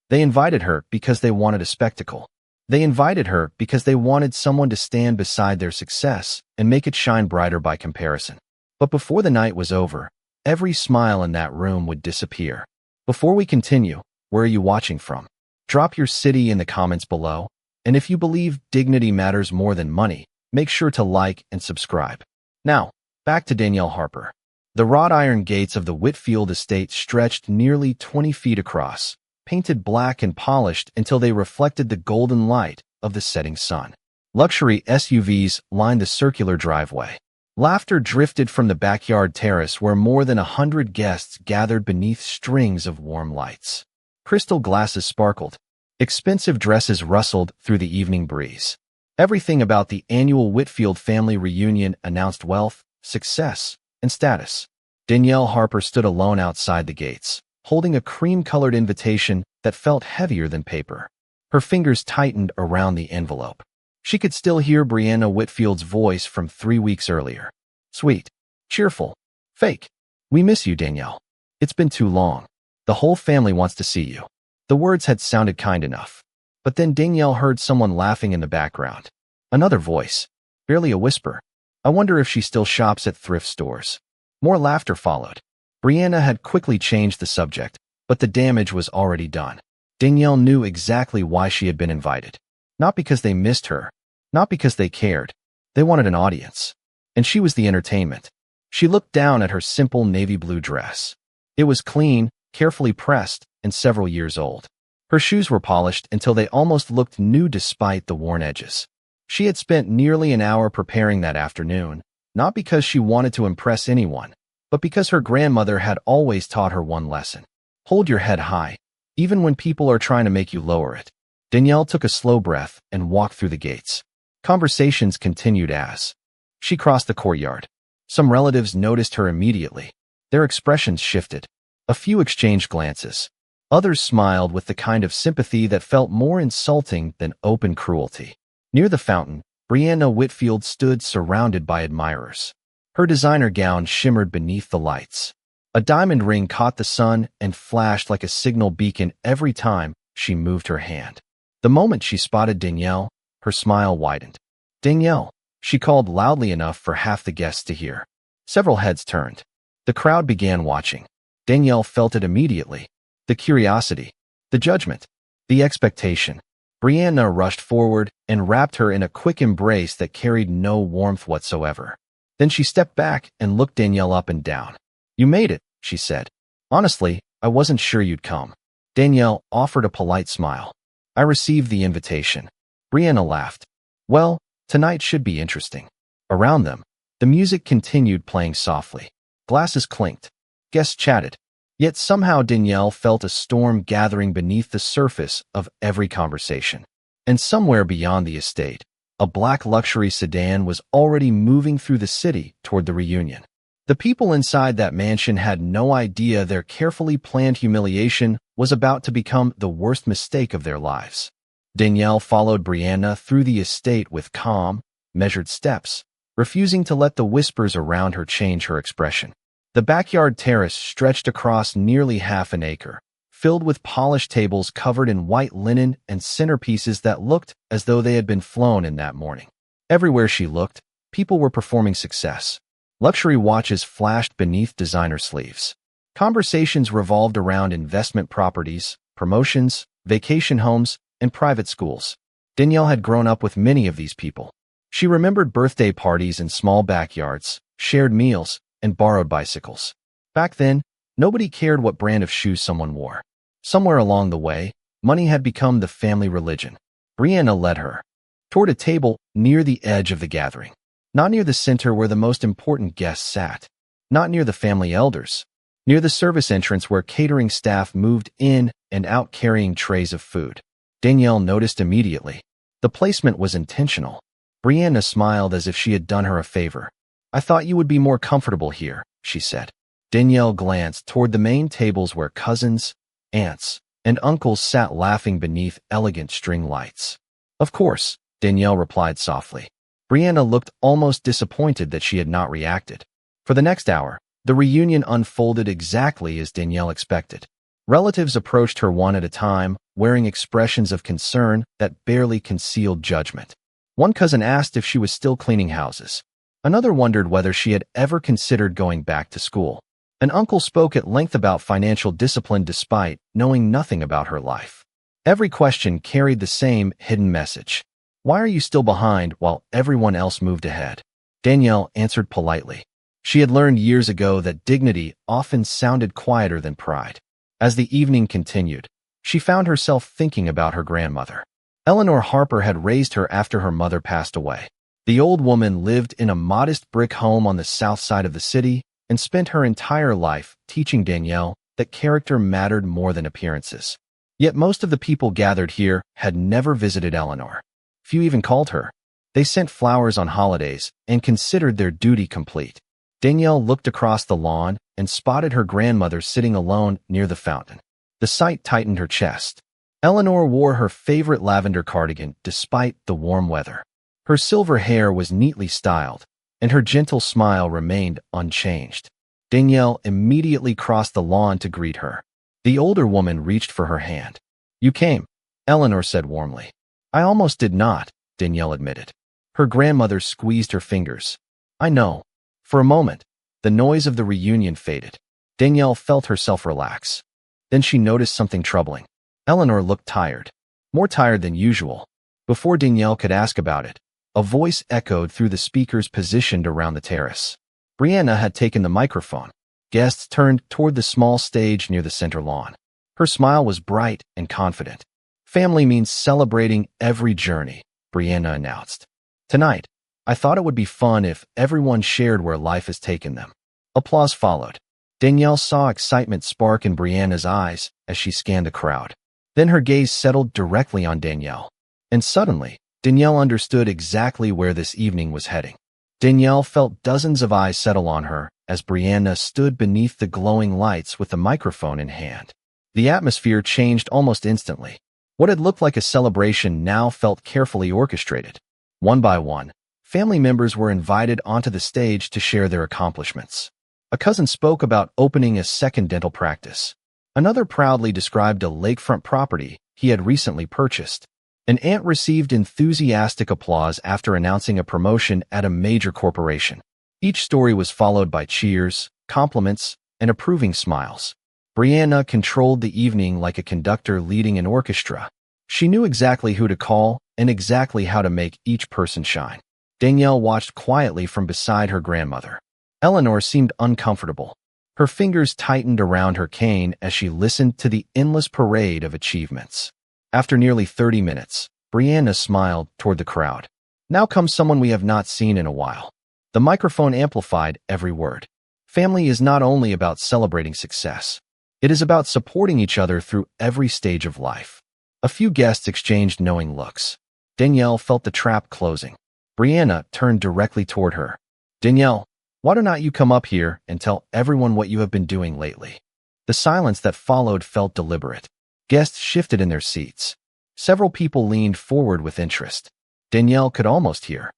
They invited her because they wanted a spectacle. They invited her because they wanted someone to stand beside their success and make it shine brighter by comparison. But before the night was over, every smile in that room would disappear. Before we continue, where are you watching from? Drop your city in the comments below, and if you believe dignity matters more than money, make sure to like and subscribe. Now, back to Danielle Harper. The wrought iron gates of the Whitfield estate stretched nearly 20 feet across, painted black and polished until they reflected the golden light of the setting sun. Luxury SUVs lined the circular driveway. Laughter drifted from the backyard terrace where more than 100 guests gathered beneath strings of warm lights. Crystal glasses sparkled. Expensive dresses rustled through the evening breeze. Everything about the annual Whitfield family reunion announced wealth, success, and status. Danielle Harper stood alone outside the gates, holding a cream-colored invitation that felt heavier than paper. Her fingers tightened around the envelope. She could still hear Brianna Whitfield's voice from 3 weeks earlier. Sweet, cheerful, fake. We miss you, Danielle. It's been too long. The whole family wants to see you. The words had sounded kind enough. But then Danielle heard someone laughing in the background. Another voice, barely a whisper. I wonder if she still shops at thrift stores. More laughter followed. Brianna had quickly changed the subject, but the damage was already done. Danielle knew exactly why she had been invited. Not because they missed her. Not because they cared. They wanted an audience. And she was the entertainment. She looked down at her simple navy blue dress. It was clean, carefully pressed, and several years old. Her shoes were polished until they almost looked new despite the worn edges. She had spent nearly an hour preparing that afternoon, not because she wanted to impress anyone, but because her grandmother had always taught her one lesson. Hold your head high, even when people are trying to make you lower it. Danielle took a slow breath and walked through the gates. Conversations continued as she crossed the courtyard. Some relatives noticed her immediately. Their expressions shifted. A few exchanged glances. Others smiled with the kind of sympathy that felt more insulting than open cruelty. Near the fountain, Brianna Whitfield stood surrounded by admirers. Her designer gown shimmered beneath the lights. A diamond ring caught the sun and flashed like a signal beacon every time she moved her hand. The moment she spotted Danielle, her smile widened. Danielle, she called loudly enough for half the guests to hear. Several heads turned. The crowd began watching. Danielle felt it immediately. The curiosity, the judgment, the expectation. Brianna rushed forward and wrapped her in a quick embrace that carried no warmth whatsoever. Then she stepped back and looked Danielle up and down. You made it, she said. Honestly, I wasn't sure you'd come. Danielle offered a polite smile. I received the invitation. Brianna laughed. Well, tonight should be interesting. Around them, the music continued playing softly. Glasses clinked. Guests chatted. Yet somehow Danielle felt a storm gathering beneath the surface of every conversation. And somewhere beyond the estate, a black luxury sedan was already moving through the city toward the reunion. The people inside that mansion had no idea their carefully planned humiliation was about to become the worst mistake of their lives. Danielle followed Brianna through the estate with calm, measured steps, refusing to let the whispers around her change her expression. The backyard terrace stretched across nearly half an acre, filled with polished tables covered in white linen and centerpieces that looked as though they had been flown in that morning. Everywhere she looked, people were performing success. Luxury watches flashed beneath designer sleeves. Conversations revolved around investment properties, promotions, vacation homes, and private schools. Danielle had grown up with many of these people. She remembered birthday parties in small backyards, shared meals, and borrowed bicycles. Back then, nobody cared what brand of shoes someone wore. Somewhere along the way, money had become the family religion. Brianna led her toward a table near the edge of the gathering. Not near the center where the most important guests sat. Not near the family elders. Near the service entrance where catering staff moved in and out carrying trays of food. Danielle noticed immediately. The placement was intentional. Brianna smiled as if she had done her a favor. I thought you would be more comfortable here, she said. Danielle glanced toward the main tables where cousins, aunts, and uncles sat laughing beneath elegant string lights. Of course, Danielle replied softly. Brianna looked almost disappointed that she had not reacted. For the next hour, the reunion unfolded exactly as Danielle expected. Relatives approached her one at a time, wearing expressions of concern that barely concealed judgment. One cousin asked if she was still cleaning houses. Another wondered whether she had ever considered going back to school. An uncle spoke at length about financial discipline despite knowing nothing about her life. Every question carried the same hidden message. Why are you still behind while everyone else moved ahead? Danielle answered politely. She had learned years ago that dignity often sounded quieter than pride. As the evening continued, she found herself thinking about her grandmother. Eleanor Harper had raised her after her mother passed away. The old woman lived in a modest brick home on the south side of the city and spent her entire life teaching Danielle that character mattered more than appearances. Yet most of the people gathered here had never visited Eleanor. Few even called her. They sent flowers on holidays and considered their duty complete. Danielle looked across the lawn and spotted her grandmother sitting alone near the fountain. The sight tightened her chest. Eleanor wore her favorite lavender cardigan despite the warm weather. Her silver hair was neatly styled, and her gentle smile remained unchanged. Danielle immediately crossed the lawn to greet her. The older woman reached for her hand. "You came," Eleanor said warmly. "I almost did not," Danielle admitted. Her grandmother squeezed her fingers. "I know." For a moment, the noise of the reunion faded. Danielle felt herself relax. Then she noticed something troubling. Eleanor looked tired, more tired than usual. Before Danielle could ask about it, a voice echoed through the speakers positioned around the terrace. Brianna had taken the microphone. Guests turned toward the small stage near the center lawn. Her smile was bright and confident. "Family means celebrating every journey," Brianna announced. "Tonight, I thought it would be fun if everyone shared where life has taken them." Applause followed. Danielle saw excitement spark in Brianna's eyes as she scanned the crowd. Then her gaze settled directly on Danielle. And suddenly, Danielle understood exactly where this evening was heading. Danielle felt dozens of eyes settle on her as Brianna stood beneath the glowing lights with the microphone in hand. The atmosphere changed almost instantly. What had looked like a celebration now felt carefully orchestrated. One by one, family members were invited onto the stage to share their accomplishments. A cousin spoke about opening a second dental practice. Another proudly described a lakefront property he had recently purchased. An aunt received enthusiastic applause after announcing a promotion at a major corporation. Each story was followed by cheers, compliments, and approving smiles. Brianna controlled the evening like a conductor leading an orchestra. She knew exactly who to call and exactly how to make each person shine. Danielle watched quietly from beside her grandmother. Eleanor seemed uncomfortable. Her fingers tightened around her cane as she listened to the endless parade of achievements. After nearly 30 minutes, Brianna smiled toward the crowd. "Now comes someone we have not seen in a while." The microphone amplified every word. Family is not only about celebrating success. It is about supporting each other through every stage of life. A few guests exchanged knowing looks. Danielle felt the trap closing. Brianna turned directly toward her. "Danielle, why do not you come up here and tell everyone what you have been doing lately?" The silence that followed felt deliberate. Guests shifted in their seats. Several people leaned forward with interest. Danielle could almost hear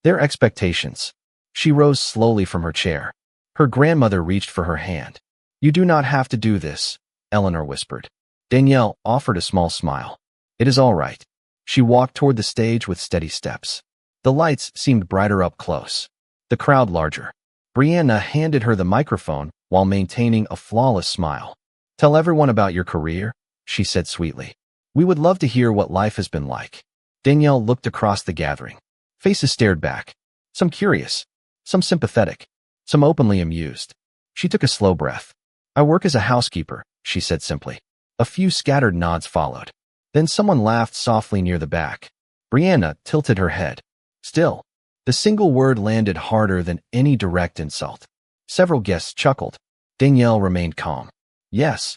their expectations. She rose slowly from her chair. Her grandmother reached for her hand. "You do not have to do this," Eleanor whispered. Danielle offered a small smile. "It is all right." She walked toward the stage with steady steps. The lights seemed brighter up close, the crowd larger. Brianna handed her the microphone while maintaining a flawless smile. "Tell everyone about your career," she said sweetly. "We would love to hear what life has been like." Danielle looked across the gathering. Faces stared back. Some curious, some sympathetic, some openly amused. She took a slow breath. "I work as a housekeeper," she said simply. A few scattered nods followed. Then someone laughed softly near the back. Brianna tilted her head. Still, the single word landed harder than any direct insult. Several guests chuckled. Danielle remained calm. "Yes."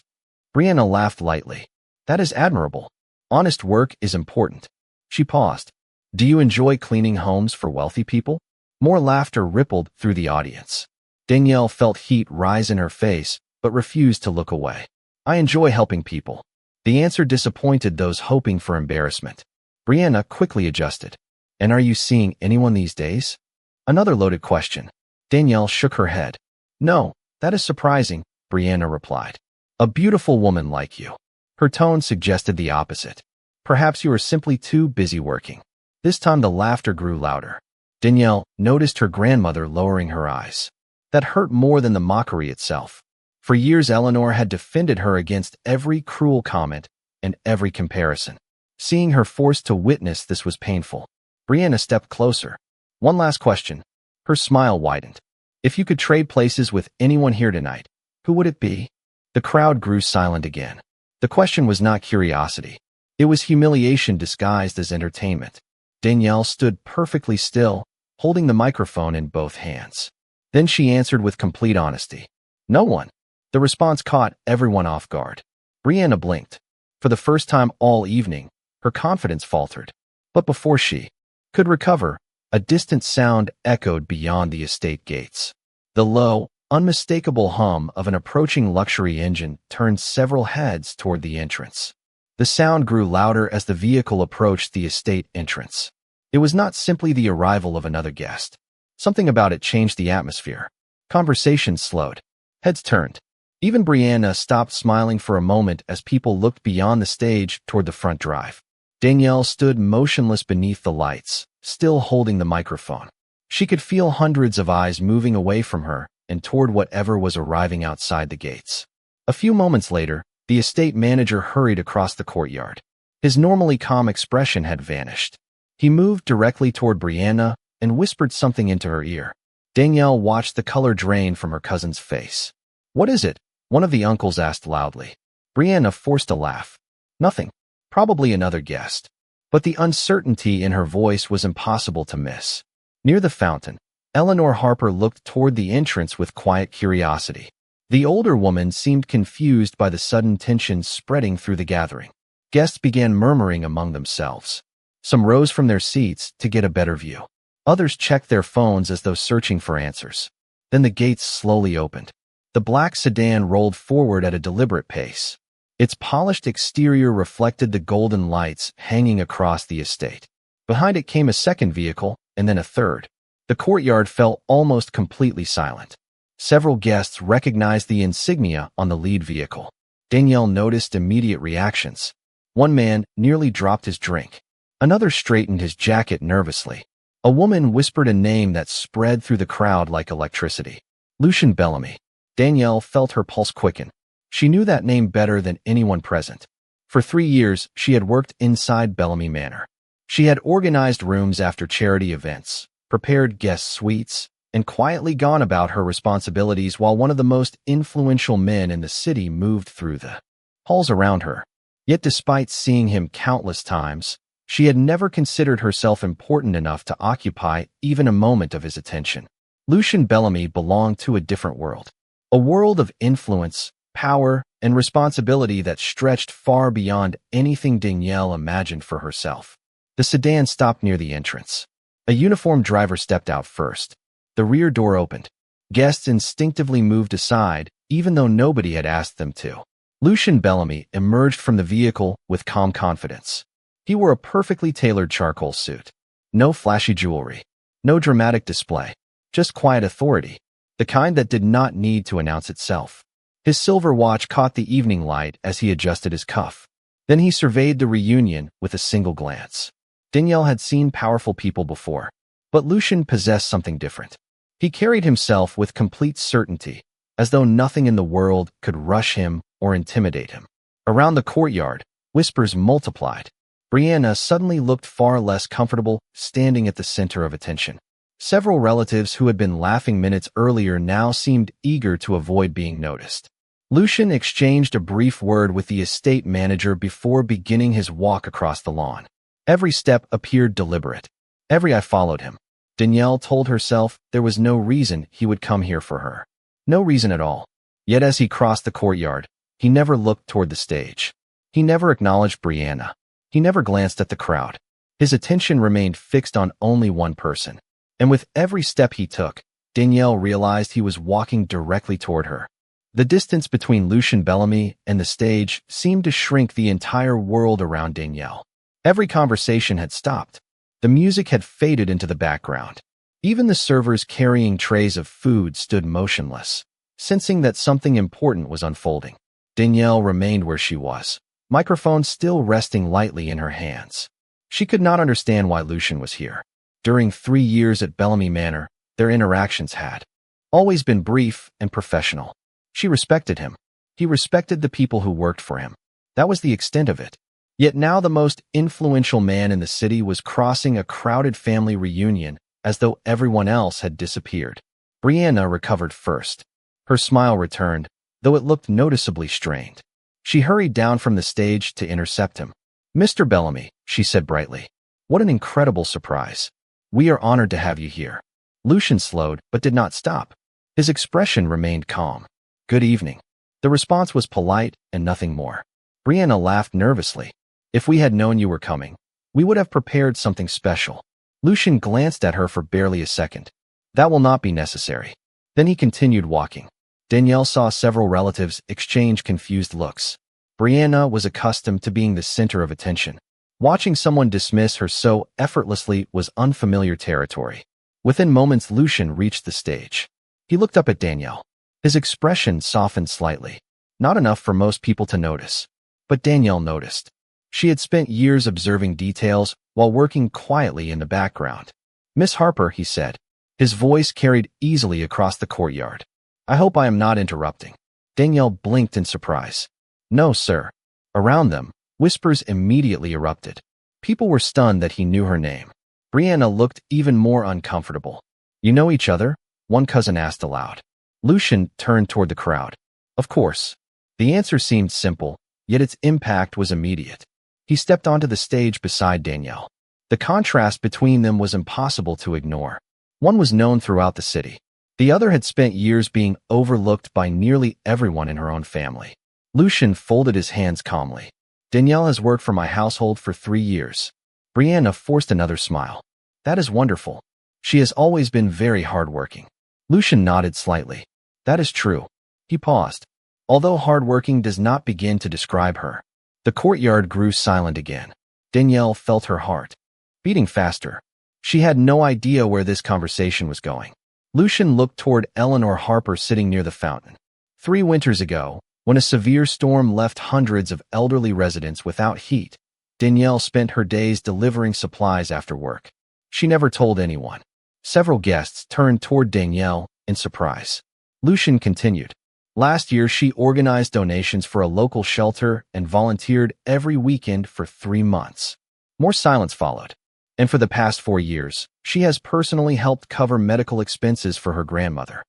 Brianna laughed lightly. "That is admirable. Honest work is important." She paused. "Do you enjoy cleaning homes for wealthy people?" More laughter rippled through the audience. Danielle felt heat rise in her face, but refused to look away. "I enjoy helping people." The answer disappointed those hoping for embarrassment. Brianna quickly adjusted. "And are you seeing anyone these days?" Another loaded question. Danielle shook her head. "No, that is surprising," Brianna replied. A beautiful woman like you. Her tone suggested the opposite. Perhaps you are simply too busy working. This time the laughter grew louder. Danielle noticed her grandmother lowering her eyes. That hurt more than the mockery itself. For years Eleanor had defended her against every cruel comment and every comparison. Seeing her forced to witness this was painful. Brianna stepped closer. One last question. Her smile widened. If you could trade places with anyone here tonight, who would it be? The crowd grew silent again. The question was not curiosity. It was humiliation disguised as entertainment. Danielle stood perfectly still, holding the microphone in both hands. Then she answered with complete honesty. No one. The response caught everyone off guard. Brianna blinked. For the first time all evening, her confidence faltered. But before she could recover, a distant sound echoed beyond the estate gates. The low, unmistakable hum of an approaching luxury engine turned several heads toward the entrance. The sound grew louder as the vehicle approached the estate entrance. It was not simply the arrival of another guest. Something about it changed the atmosphere. Conversations slowed. Heads turned. Even Brianna stopped smiling for a moment as people looked beyond the stage toward the front drive. Danielle stood motionless beneath the lights, still holding the microphone. She could feel hundreds of eyes moving away from her and toward whatever was arriving outside the gates. A few moments later, the estate manager hurried across the courtyard. His normally calm expression had vanished. He moved directly toward Brianna and whispered something into her ear. Danielle watched the color drain from her cousin's face. What is it? One of the uncles asked loudly. Brianna forced a laugh. Nothing. Probably another guest. But the uncertainty in her voice was impossible to miss. Near the fountain, Eleanor Harper looked toward the entrance with quiet curiosity. The older woman seemed confused by the sudden tension spreading through the gathering. Guests began murmuring among themselves. Some rose from their seats to get a better view. Others checked their phones as though searching for answers. Then the gates slowly opened. The black sedan rolled forward at a deliberate pace. Its polished exterior reflected the golden lights hanging across the estate. Behind it came a second vehicle, and then a third. The courtyard fell almost completely silent. Several guests recognized the insignia on the lead vehicle. Danielle noticed immediate reactions. One man nearly dropped his drink. Another straightened his jacket nervously. A woman whispered a name that spread through the crowd like electricity. Lucian Bellamy. Danielle felt her pulse quicken. She knew that name better than anyone present. For 3 years, she had worked inside Bellamy Manor. She had organized rooms after charity events, prepared guest suites, and quietly gone about her responsibilities while one of the most influential men in the city moved through the halls around her. Yet despite seeing him countless times, she had never considered herself important enough to occupy even a moment of his attention. Lucian Bellamy belonged to a different world. A world of influence, power, and responsibility that stretched far beyond anything Danielle imagined for herself. The sedan stopped near the entrance. A uniformed driver stepped out first. The rear door opened. Guests instinctively moved aside, even though nobody had asked them to. Lucian Bellamy emerged from the vehicle with calm confidence. He wore a perfectly tailored charcoal suit. No flashy jewelry. No dramatic display. Just quiet authority. The kind that did not need to announce itself. His silver watch caught the evening light as he adjusted his cuff. Then he surveyed the reunion with a single glance. Danielle had seen powerful people before, but Lucian possessed something different. He carried himself with complete certainty, as though nothing in the world could rush him or intimidate him. Around the courtyard, whispers multiplied. Brianna suddenly looked far less comfortable, standing at the center of attention. Several relatives who had been laughing minutes earlier now seemed eager to avoid being noticed. Lucian exchanged a brief word with the estate manager before beginning his walk across the lawn. Every step appeared deliberate. Every eye followed him. Danielle told herself there was no reason he would come here for her. No reason at all. Yet as he crossed the courtyard, he never looked toward the stage. He never acknowledged Brianna. He never glanced at the crowd. His attention remained fixed on only one person. And with every step he took, Danielle realized he was walking directly toward her. The distance between Lucian Bellamy and the stage seemed to shrink the entire world around Danielle. Every conversation had stopped. The music had faded into the background. Even the servers carrying trays of food stood motionless, sensing that something important was unfolding. Danielle remained where she was, microphone still resting lightly in her hands. She could not understand why Lucian was here. During 3 years at Bellamy Manor, their interactions had always been brief and professional. She respected him. He respected the people who worked for him. That was the extent of it. Yet now the most influential man in the city was crossing a crowded family reunion as though everyone else had disappeared. Brianna recovered first. Her smile returned, though it looked noticeably strained. She hurried down from the stage to intercept him. "Mr. Bellamy," she said brightly. "What an incredible surprise. We are honored to have you here." Lucian slowed, but did not stop. His expression remained calm. "Good evening." The response was polite and nothing more. Brianna laughed nervously. "If we had known you were coming, we would have prepared something special." Lucian glanced at her for barely a second. "That will not be necessary." Then he continued walking. Danielle saw several relatives exchange confused looks. Brianna was accustomed to being the center of attention. Watching someone dismiss her so effortlessly was unfamiliar territory. Within moments, Lucian reached the stage. He looked up at Danielle. His expression softened slightly. Not enough for most people to notice. But Danielle noticed. She had spent years observing details while working quietly in the background. "Miss Harper," he said. His voice carried easily across the courtyard. "I hope I am not interrupting." Danielle blinked in surprise. "No, sir." Around them, whispers immediately erupted. People were stunned that he knew her name. Brianna looked even more uncomfortable. "You know each other?" one cousin asked aloud. Lucian turned toward the crowd. "Of course." The answer seemed simple, yet its impact was immediate. He stepped onto the stage beside Danielle. The contrast between them was impossible to ignore. One was known throughout the city. The other had spent years being overlooked by nearly everyone in her own family. Lucian folded his hands calmly. "Danielle has worked for my household for 3 years. Brianna forced another smile. "That is wonderful. She has always been very hardworking." Lucian nodded slightly. "That is true." He paused. Although hardworking does not begin to describe her. The courtyard grew silent again. Danielle felt her heart beating faster. She had no idea where this conversation was going. Lucian looked toward Eleanor Harper sitting near the fountain. 3 winters ago, when a severe storm left hundreds of elderly residents without heat, Danielle spent her days delivering supplies after work. She never told anyone. Several guests turned toward Danielle in surprise. Lucian continued. "Last year, she organized donations for a local shelter and volunteered every weekend for 3 months." More silence followed. "And for the past 4 years, she has personally helped cover medical expenses for her grandmother."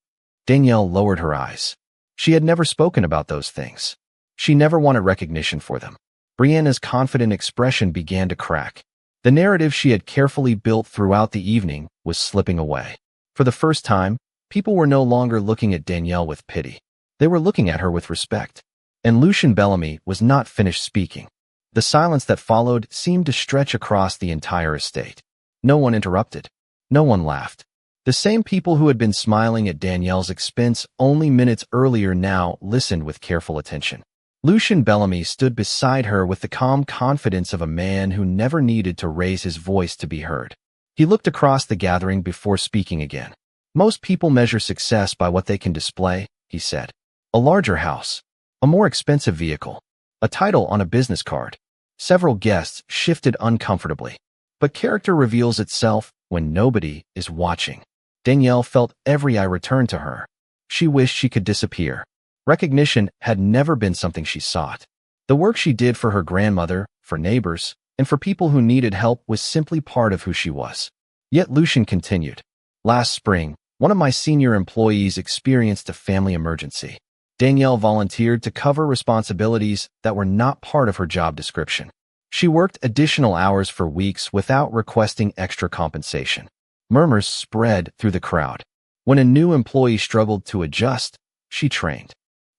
Danielle lowered her eyes. She had never spoken about those things. She never wanted recognition for them. Brianna's confident expression began to crack. The narrative she had carefully built throughout the evening was slipping away. For the first time, people were no longer looking at Danielle with pity. They were looking at her with respect. And Lucian Bellamy was not finished speaking. The silence that followed seemed to stretch across the entire estate. No one interrupted. No one laughed. The same people who had been smiling at Danielle's expense only minutes earlier now listened with careful attention. Lucian Bellamy stood beside her with the calm confidence of a man who never needed to raise his voice to be heard. He looked across the gathering before speaking again. "Most people measure success by what they can display," he said. "A larger house, a more expensive vehicle, a title on a business card." Several guests shifted uncomfortably. But character reveals itself when nobody is watching. Danielle felt every eye return to her. She wished she could disappear. Recognition had never been something she sought. The work she did for her grandmother, for neighbors, and for people who needed help was simply part of who she was. Yet Lucian continued. "Last spring, one of my senior employees experienced a family emergency. Danielle volunteered to cover responsibilities that were not part of her job description. She worked additional hours for weeks without requesting extra compensation." Murmurs spread through the crowd. When a new employee struggled to adjust, she trained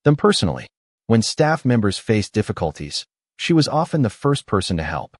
them personally. When staff members faced difficulties, she was often the first person to help.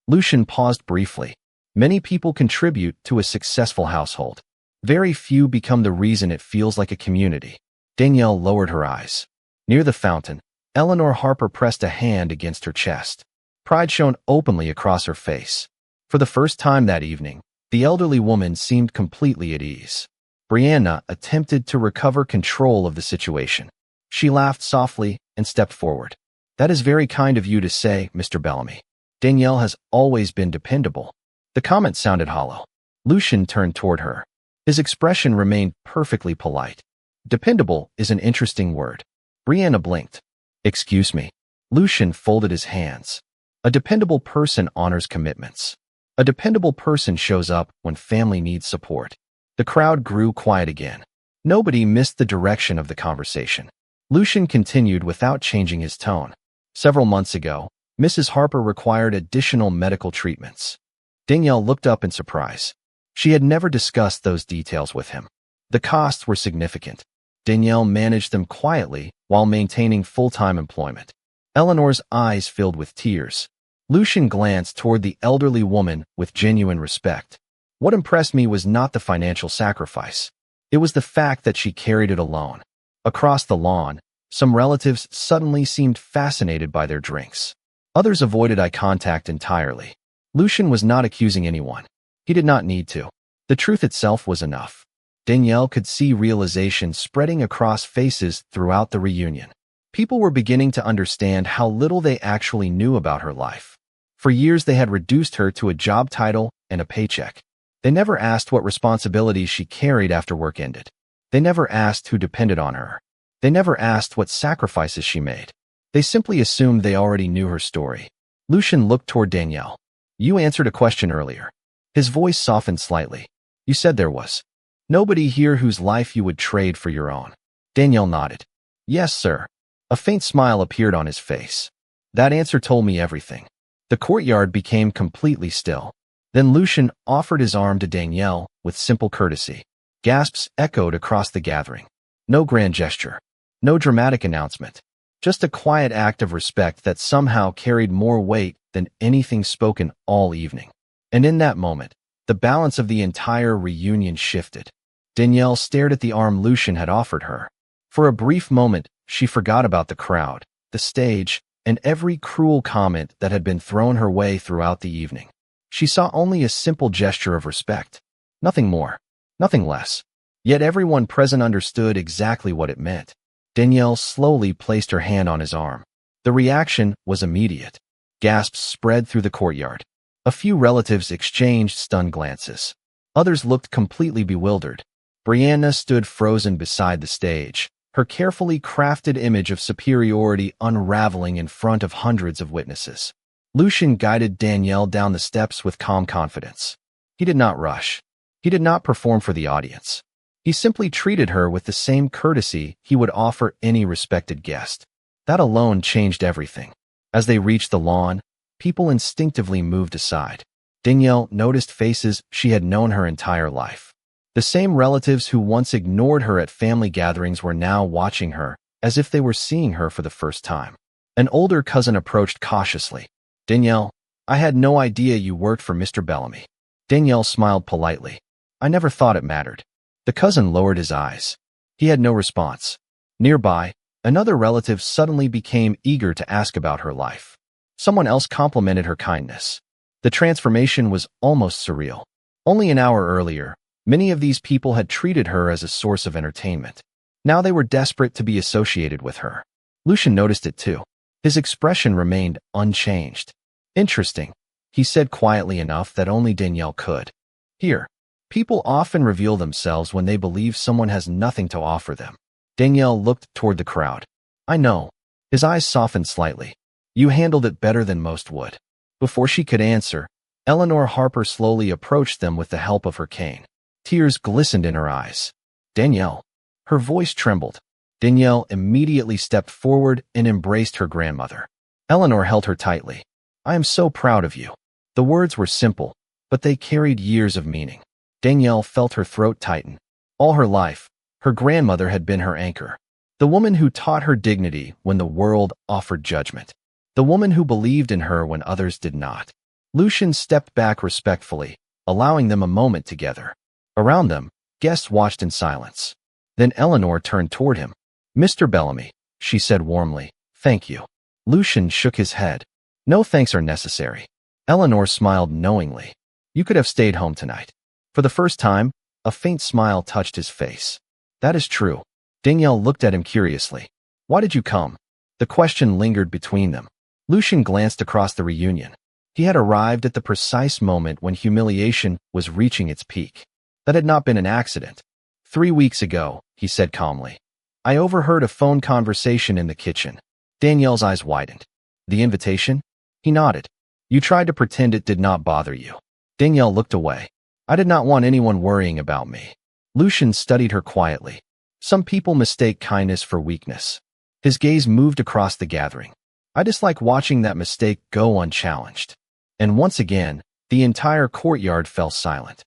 Lucian paused briefly. Many people contribute to a successful household. Very few become the reason it feels like a community. Danielle lowered her eyes. Near the fountain, Eleanor Harper pressed a hand against her chest. Pride shone openly across her face. For the first time that evening, the elderly woman seemed completely at ease. Brianna attempted to recover control of the situation. She laughed softly, and stepped forward. "That is very kind of you to say, Mr. Bellamy. Danielle has always been dependable." The comment sounded hollow. Lucian turned toward her. His expression remained perfectly polite. Dependable is an interesting word. Brianna blinked. "Excuse me." Lucian folded his hands. "A dependable person honors commitments. A dependable person shows up when family needs support." The crowd grew quiet again. Nobody missed the direction of the conversation. Lucian continued without changing his tone. "Several months ago, Mrs. Harper required additional medical treatments." Danielle looked up in surprise. She had never discussed those details with him. The costs were significant. Danielle managed them quietly while maintaining full-time employment. Eleanor's eyes filled with tears. Lucian glanced toward the elderly woman with genuine respect. What impressed me was not the financial sacrifice. It was the fact that she carried it alone. Across the lawn, some relatives suddenly seemed fascinated by their drinks. Others avoided eye contact entirely. Lucian was not accusing anyone. He did not need to. The truth itself was enough. Danielle could see realization spreading across faces throughout the reunion. People were beginning to understand how little they actually knew about her life. For years they had reduced her to a job title and a paycheck. They never asked what responsibilities she carried after work ended. They never asked who depended on her. They never asked what sacrifices she made. They simply assumed they already knew her story. Lucian looked toward Danielle. "You answered a question earlier." His voice softened slightly. "You said there was nobody here whose life you would trade for your own." Danielle nodded. "Yes, sir." A faint smile appeared on his face. "That answer told me everything." The courtyard became completely still. Then Lucian offered his arm to Danielle with simple courtesy. Gasps echoed across the gathering. No grand gesture. No dramatic announcement. Just a quiet act of respect that somehow carried more weight than anything spoken all evening. And in that moment, the balance of the entire reunion shifted. Danielle stared at the arm Lucian had offered her. For a brief moment, she forgot about the crowd, the stage, and every cruel comment that had been thrown her way throughout the evening. She saw only a simple gesture of respect. Nothing more. Nothing less. Yet everyone present understood exactly what it meant. Danielle slowly placed her hand on his arm. The reaction was immediate. Gasps spread through the courtyard. A few relatives exchanged stunned glances. Others looked completely bewildered. Brianna stood frozen beside the stage, her carefully crafted image of superiority unraveling in front of hundreds of witnesses. Lucian guided Danielle down the steps with calm confidence. He did not rush. He did not perform for the audience. He simply treated her with the same courtesy he would offer any respected guest. That alone changed everything. As they reached the lawn, people instinctively moved aside. Danielle noticed faces she had known her entire life. The same relatives who once ignored her at family gatherings were now watching her, as if they were seeing her for the first time. An older cousin approached cautiously. "Danielle, I had no idea you worked for Mr. Bellamy." Danielle smiled politely. "I never thought it mattered." The cousin lowered his eyes. He had no response. Nearby, another relative suddenly became eager to ask about her life. Someone else complimented her kindness. The transformation was almost surreal. Only an hour earlier, many of these people had treated her as a source of entertainment. Now they were desperate to be associated with her. Lucian noticed it too. His expression remained unchanged. "Interesting," he said quietly enough that only Danielle could. "Here, people often reveal themselves when they believe someone has nothing to offer them." Danielle looked toward the crowd. "I know." His eyes softened slightly. "You handled it better than most would." Before she could answer, Eleanor Harper slowly approached them with the help of her cane. Tears glistened in her eyes. "Danielle." Her voice trembled. Danielle immediately stepped forward and embraced her grandmother. Eleanor held her tightly. "I am so proud of you." The words were simple, but they carried years of meaning. Danielle felt her throat tighten. All her life, her grandmother had been her anchor. The woman who taught her dignity when the world offered judgment. The woman who believed in her when others did not. Lucian stepped back respectfully, allowing them a moment together. Around them, guests watched in silence. Then Eleanor turned toward him. "Mr. Bellamy," she said warmly, "thank you." Lucian shook his head. "No thanks are necessary." Eleanor smiled knowingly. "You could have stayed home tonight." For the first time, a faint smile touched his face. "That is true." Danielle looked at him curiously. "Why did you come?" The question lingered between them. Lucian glanced across the reunion. He had arrived at the precise moment when humiliation was reaching its peak. That had not been an accident. 3 weeks ago, he said calmly. I overheard a phone conversation in the kitchen. Danielle's eyes widened. The invitation? He nodded. You tried to pretend it did not bother you. Danielle looked away. I did not want anyone worrying about me. Lucian studied her quietly. Some people mistake kindness for weakness. His gaze moved across the gathering. I dislike watching that mistake go unchallenged. And once again, the entire courtyard fell silent.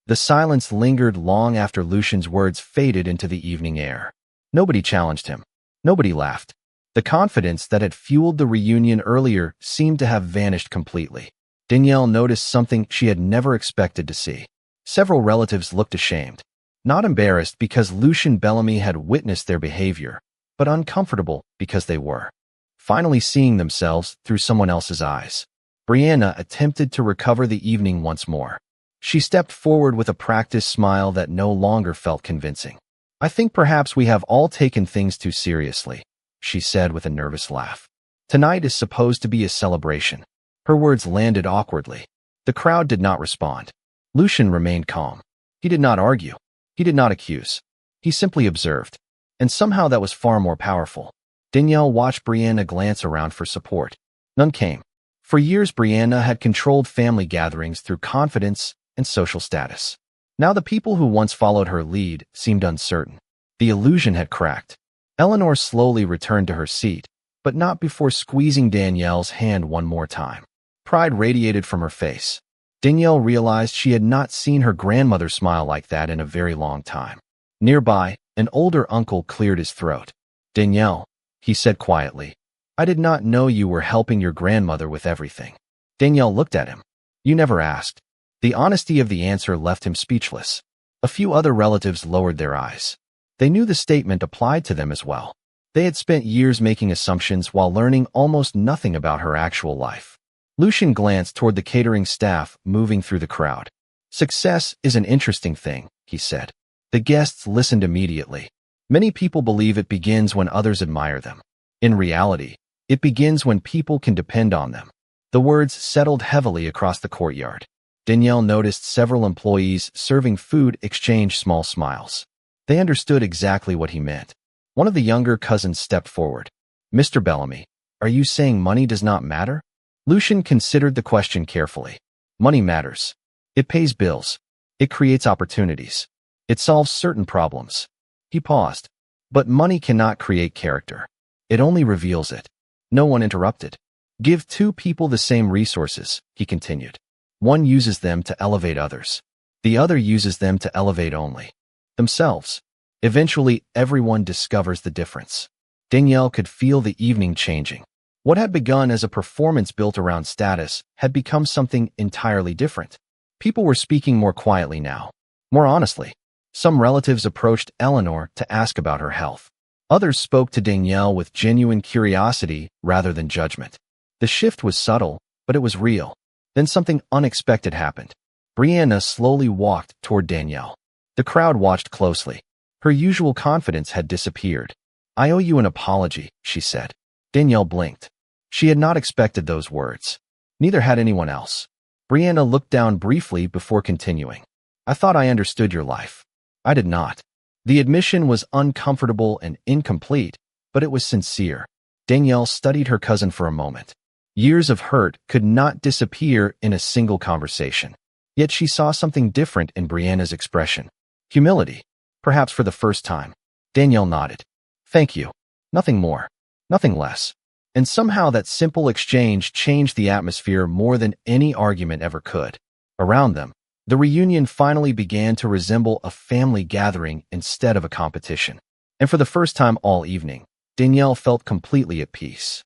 The silence lingered long after Lucian's words faded into the evening air. Nobody challenged him. Nobody laughed. The confidence that had fueled the reunion earlier seemed to have vanished completely. Danielle noticed something she had never expected to see. Several relatives looked ashamed. Not embarrassed because Lucian Bellamy had witnessed their behavior, but uncomfortable because they were finally seeing themselves through someone else's eyes. Brianna attempted to recover the evening once more. She stepped forward with a practiced smile that no longer felt convincing. I think perhaps we have all taken things too seriously, she said with a nervous laugh. Tonight is supposed to be a celebration. Her words landed awkwardly. The crowd did not respond. Lucian remained calm. He did not argue. He did not accuse. He simply observed. And somehow that was far more powerful. Danielle watched Brianna glance around for support. None came. For years, Brianna had controlled family gatherings through confidence and social status. Now the people who once followed her lead seemed uncertain. The illusion had cracked. Eleanor slowly returned to her seat, but not before squeezing Danielle's hand one more time. Pride radiated from her face. Danielle realized she had not seen her grandmother smile like that in a very long time. Nearby, an older uncle cleared his throat. Danielle, he said quietly, I did not know you were helping your grandmother with everything. Danielle looked at him. You never asked. The honesty of the answer left him speechless. A few other relatives lowered their eyes. They knew the statement applied to them as well. They had spent years making assumptions while learning almost nothing about her actual life. Lucian glanced toward the catering staff moving through the crowd. Success is an interesting thing, he said. The guests listened immediately. Many people believe it begins when others admire them. In reality, it begins when people can depend on them. The words settled heavily across the courtyard. Danielle noticed several employees serving food exchange small smiles. They understood exactly what he meant. One of the younger cousins stepped forward. Mr. Bellamy, are you saying money does not matter? Lucian considered the question carefully. Money matters. It pays bills. It creates opportunities. It solves certain problems. He paused. But money cannot create character. It only reveals it. No one interrupted. Give two people the same resources, he continued. One uses them to elevate others. The other uses them to elevate only themselves. Eventually, everyone discovers the difference. Danielle could feel the evening changing. What had begun as a performance built around status had become something entirely different. People were speaking more quietly now, more honestly. Some relatives approached Eleanor to ask about her health. Others spoke to Danielle with genuine curiosity rather than judgment. The shift was subtle, but it was real. Then something unexpected happened. Brianna slowly walked toward Danielle. The crowd watched closely. Her usual confidence had disappeared. I owe you an apology, she said. Danielle blinked. She had not expected those words. Neither had anyone else. Brianna looked down briefly before continuing. I thought I understood your life. I did not. The admission was uncomfortable and incomplete, but it was sincere. Danielle studied her cousin for a moment. Years of hurt could not disappear in a single conversation. Yet she saw something different in Brianna's expression. Humility. Perhaps for the first time. Danielle nodded. Thank you. Nothing more. Nothing less. And somehow that simple exchange changed the atmosphere more than any argument ever could. Around them, the reunion finally began to resemble a family gathering instead of a competition. And for the first time all evening, Danielle felt completely at peace.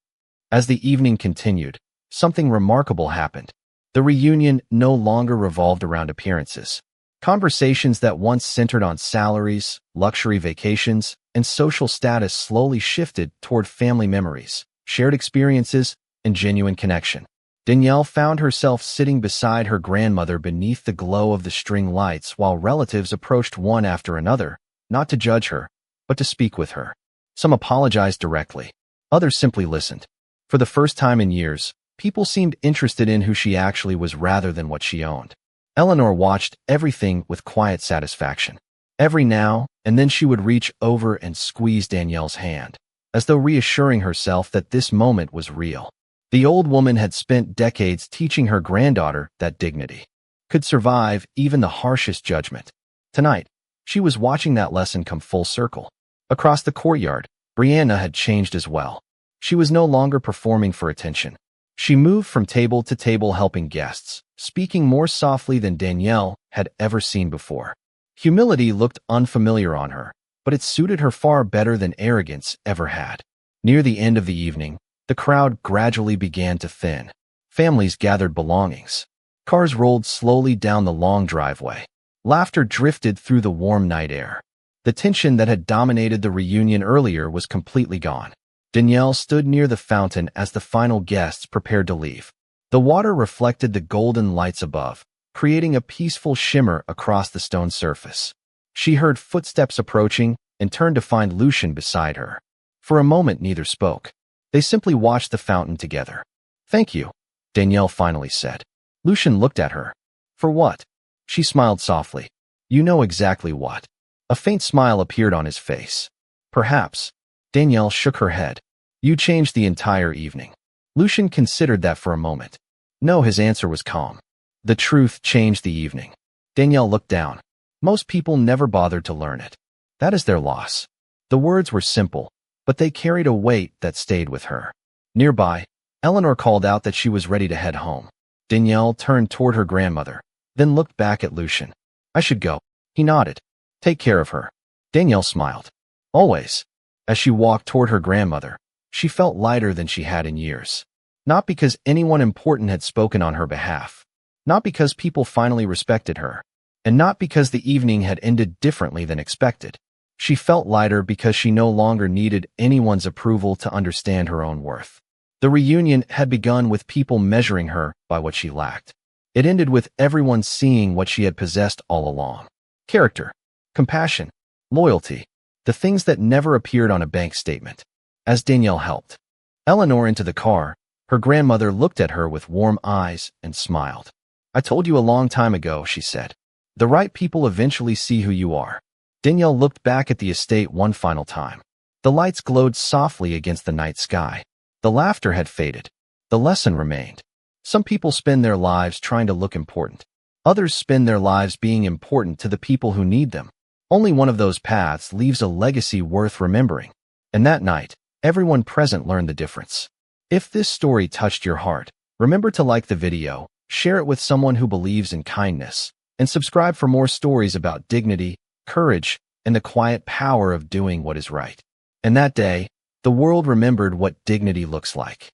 As the evening continued, something remarkable happened. The reunion no longer revolved around appearances. Conversations that once centered on salaries, luxury vacations, and social status slowly shifted toward family memories, shared experiences, and genuine connection. Danielle found herself sitting beside her grandmother beneath the glow of the string lights while relatives approached one after another, not to judge her, but to speak with her. Some apologized directly. Others simply listened. For the first time in years, people seemed interested in who she actually was rather than what she owned. Eleanor watched everything with quiet satisfaction. Every now and then she would reach over and squeeze Danielle's hand, as though reassuring herself that this moment was real. The old woman had spent decades teaching her granddaughter that dignity could survive even the harshest judgment. Tonight, she was watching that lesson come full circle. Across the courtyard, Brianna had changed as well. She was no longer performing for attention. She moved from table to table helping guests, speaking more softly than Danielle had ever seen before. Humility looked unfamiliar on her, but it suited her far better than arrogance ever had. Near the end of the evening, the crowd gradually began to thin. Families gathered belongings. Cars rolled slowly down the long driveway. Laughter drifted through the warm night air. The tension that had dominated the reunion earlier was completely gone. Danielle stood near the fountain as the final guests prepared to leave. The water reflected the golden lights above, creating a peaceful shimmer across the stone surface. She heard footsteps approaching and turned to find Lucian beside her. For a moment, neither spoke. They simply watched the fountain together. "Thank you," Danielle finally said. Lucian looked at her. "For what?" She smiled softly. "You know exactly what." A faint smile appeared on his face. "Perhaps." Danielle shook her head. "You changed the entire evening." Lucian considered that for a moment. No, his answer was calm. "The truth changed the evening." Danielle looked down. Most people never bothered to learn it. That is their loss. The words were simple, but they carried a weight that stayed with her. Nearby, Eleanor called out that she was ready to head home. Danielle turned toward her grandmother, then looked back at Lucian. "I should go." He nodded. "Take care of her." Danielle smiled. "Always." As she walked toward her grandmother, she felt lighter than she had in years. Not because anyone important had spoken on her behalf. Not because people finally respected her. And not because the evening had ended differently than expected. She felt lighter because she no longer needed anyone's approval to understand her own worth. The reunion had begun with people measuring her by what she lacked. It ended with everyone seeing what she had possessed all along. Character, compassion, loyalty, the things that never appeared on a bank statement. As Danielle helped Eleanor into the car, her grandmother looked at her with warm eyes and smiled. "I told you a long time ago," she said. "The right people eventually see who you are." Danielle looked back at the estate one final time. The lights glowed softly against the night sky. The laughter had faded. The lesson remained. Some people spend their lives trying to look important. Others spend their lives being important to the people who need them. Only one of those paths leaves a legacy worth remembering. And that night, everyone present learned the difference. If this story touched your heart, remember to like the video, share it with someone who believes in kindness, and subscribe for more stories about dignity, courage, and the quiet power of doing what is right. And that day, the world remembered what dignity looks like.